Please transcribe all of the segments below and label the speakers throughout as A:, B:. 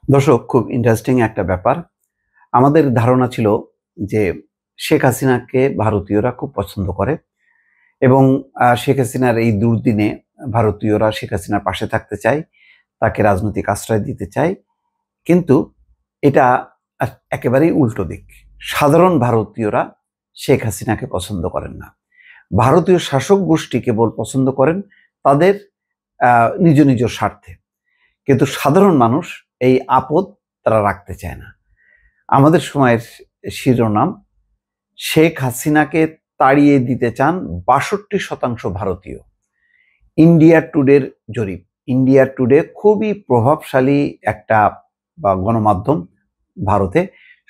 A: দর্শক, খুব ইন্টারেস্টিং একটা ব্যাপার। আমাদের ধারণা ছিল যে শেখ হাসিনাকে ভারতীয়রা খুব পছন্দ করে এবং শেখ হাসিনার এই দুর্দিনে ভারতীয়রা শেখ হাসিনার পাশে থাকতে চায়, তাকে রাজনৈতিক আশ্রয় দিতে চায়। কিন্তু এটা একেবারেই উল্টো দিক। সাধারণ ভারতীয়রা শেখ হাসিনাকে পছন্দ করেন না। ভারতীয় শাসক গোষ্ঠী কেবল পছন্দ করেন তাদের নিজ নিজ স্বার্থে, কিন্তু সাধারণ মানুষ এই আপদ তারা রাখতে চায় না। আমাদের সময়ের শিরোনাম, শেখ হাসিনাকে তাড়িয়ে দিতে চান ৬২% ভারতীয়। ইন্ডিয়া টুডের জরিপ। ইন্ডিয়া টুডে খুবই প্রভাবশালী একটা গণমাধ্যম ভারতে,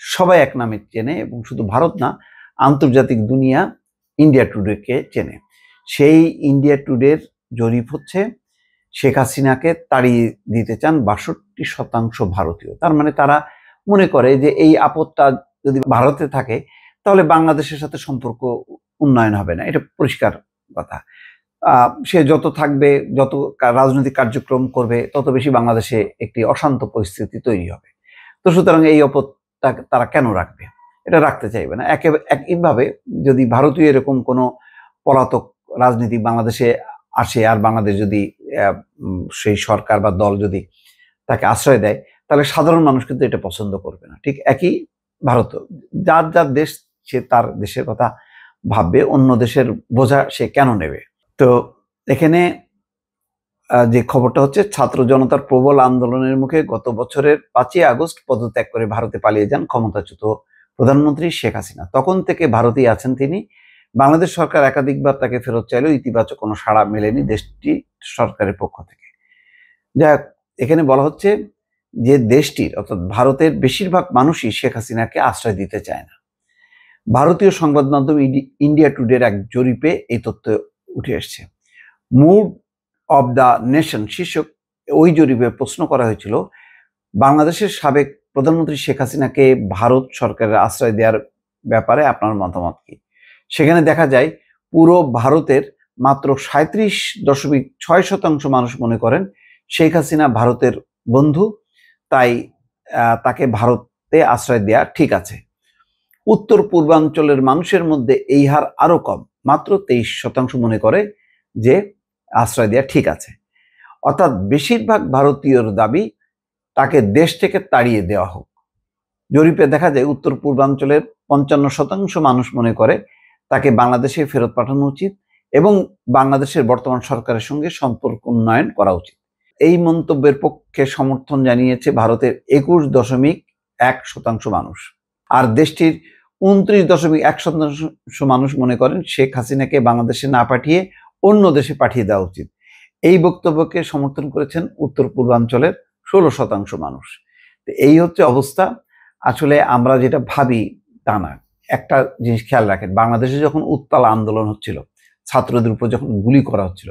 A: সবাই এক নামে চেনে এবং শুধু ভারত না, আন্তর্জাতিক দুনিয়া ইন্ডিয়া টুডেকে চেনে। সেই ইন্ডিয়া টুডের জরিপ হচ্ছে, শেখ হাসিনাকে তাড়িয়ে দিতে চান ৬২% ভারতীয়। তার মানে তারা মনে করে যে এই আপদটা যদি ভারতে থাকে তাহলে বাংলাদেশের সাথে সম্পর্ক উন্নয়ন হবে না। এটা পরিষ্কার কথা। সে যত থাকবে, যত রাজনৈতিক কার্যক্রম করবে, তত বেশি বাংলাদেশে একটি অশান্ত পরিস্থিতি তৈরি হবে। তো সুতরাং এই আপদটা তারা কেন রাখবে? এটা রাখতে চাইবে না। একইভাবে যদি ভারতীয় এরকম কোনো পলাতক রাজনীতি বাংলাদেশে আসে আর বাংলাদেশ যদি সেই সরকার বা দল যদি তাকে আশ্রয় দেয়, তাহলে সাধারণ মানুষ কিন্তু এটা পছন্দ করবে না। ঠিক একই ভারত, যার যার দেশ সে তার দেশের কথা ভাববে, অন্য দেশের বোঝা সে কেন নেবে? তো এখানে যে খবরটা হচ্ছে, ছাত্র জনতার প্রবল আন্দোলনের মুখে গত বছরের 5ই আগস্ট পদত্যাগ করে ভারতে পালিয়ে যান ক্ষমতাচ্যুত প্রধানমন্ত্রী শেখ হাসিনা। তখন থেকে ভারতেই আছেন তিনি। বাংলাদেশ সরকার একাধিকবার তাকে ফেরত চাইলেও ইতিবাচক কোনো সাড়া মেলেনি দেশটি সরকারের পক্ষ থেকে। যাক, এখানে বলা হচ্ছে যে দেশটির অর্থাৎ ভারতের বেশিরভাগ মানুষই শেখ হাসিনাকে আশ্রয় দিতে চায় না। ভারতীয় সংবাদ মাধ্যম ইন্ডিয়া টুডের এক জরিপে এই তথ্য উঠে এসছে। মুড অব দ্য নেশন শীর্ষক ওই জরিপে প্রশ্ন করা হয়েছিল, বাংলাদেশের সাবেক প্রধানমন্ত্রী শেখ হাসিনাকে ভারত সরকারের আশ্রয় দেওয়ার ব্যাপারে আপনার মতামত কি? সেখানে দেখা যায় পুরো ভারতের মাত্র 37.6% মানুষ মনে করেন শেখ হাসিনা ভারতের বন্ধু, তাই তাকে ভারতে আশ্রয় দেওয়া ঠিক আছে। উত্তর পূর্বাঞ্চলের মানুষের মধ্যে এই হার আরো কম, মাত্র 23% মনে করে যে আশ্রয় দেওয়া ঠিক আছে। অর্থাৎ বেশিরভাগ ভারতীয়র দাবি তাকে দেশ থেকে তাড়িয়ে দেওয়া হোক। জরিপে দেখা যায় উত্তর পূর্বাঞ্চলের 55% মানুষ মনে করে তাকে বাংলাদেশে ফেরত পাঠানো উচিত এবং বাংলাদেশের বর্তমান সরকারের সঙ্গে সম্পর্ক উন্নয়ন করা উচিত। এই মন্তব্যের পক্ষে সমর্থন জানিয়েছে ভারতের 21.1% মানুষ। আর দেশটির 29.1% মানুষ মনে করেন শেখ হাসিনাকে বাংলাদেশে না পাঠিয়ে অন্য দেশে পাঠিয়ে দেওয়া উচিত। এই বক্তব্যকে সমর্থন করেছেন উত্তর পূর্বাঞ্চলের 16% মানুষ। এই হচ্ছে অবস্থা। আসলে আমরা যেটা ভাবি তা না। একটা জিনিস খেয়াল রাখেন, বাংলাদেশে যখন উত্তাল আন্দোলন হচ্ছিল, ছাত্রদের উপর যখন গুলি করা হচ্ছিল,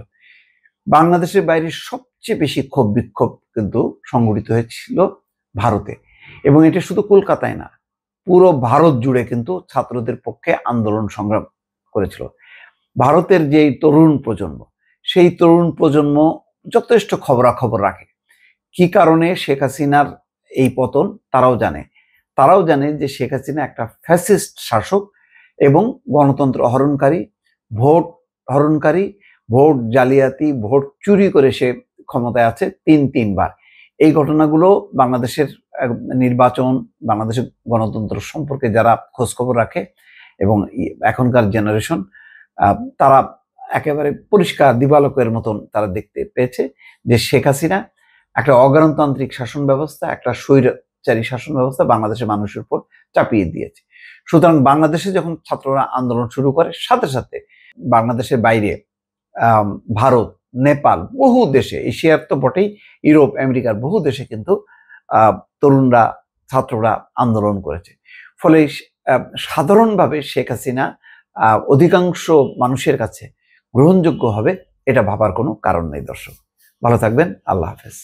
A: বাংলাদেশের বাইরে সবচেয়ে বেশি ক্ষোভ বিক্ষোভ কিন্তু সংঘটিত হয়েছিল ভারতে। এবং এটা শুধু কলকাতায় না, পুরো ভারত জুড়ে কিন্তু ছাত্রদের পক্ষে আন্দোলন সংগ্রাম করেছিল। ভারতের যে তরুণ প্রজন্ম, সেই তরুণ প্রজন্ম যথেষ্ট খবরাখবর রাখে। কি কারণে শেখ হাসিনার এই পতন তারাও জানে। তারাও জানে যে শেখ হাসিনা একটা ফ্যাসিস্ট শাসক এবং গণতন্ত্র হরণকারী, ভোট হরণকারী, ভোট জালিয়াতি, ভোট চুরি করে সে ক্ষমতায় আছে তিনবার। এই ঘটনাগুলো বাংলাদেশের নির্বাচন, বাংলাদেশের গণতন্ত্র সম্পর্কে যারা খোঁজখবর রাখে এবং এখনকার জেনারেশন, তারা একেবারে পরিষ্কার দিবালোকের মতন তারা দেখতে পেয়েছে যে শেখ হাসিনা একটা অগণতান্ত্রিক শাসন ব্যবস্থা, একটা স্বৈরাচারী শাসন ব্যবস্থা বাংলাদেশের মানুষের উপর চাপিয়ে দিয়েছে। সুতরাং বাংলাদেশে যখন ছাত্ররা আন্দোলন শুরু করে, সাথে সাথে বাংলাদেশের বাইরে ভারত, নেপাল, বহু দেশে, এশিয়ার তো বটেই, ইউরোপ, আমেরিকার বহু দেশে কিন্তু তরুণরা, ছাত্ররা আন্দোলন করেছে। ফলে সাধারণভাবে শেখ হাসিনা অধিকাংশ মানুষের কাছে গ্রহণযোগ্য হবে, এটা ভাবার কোনো কারণ নেই। দর্শক, ভালো থাকবেন। আল্লাহ হাফেজ।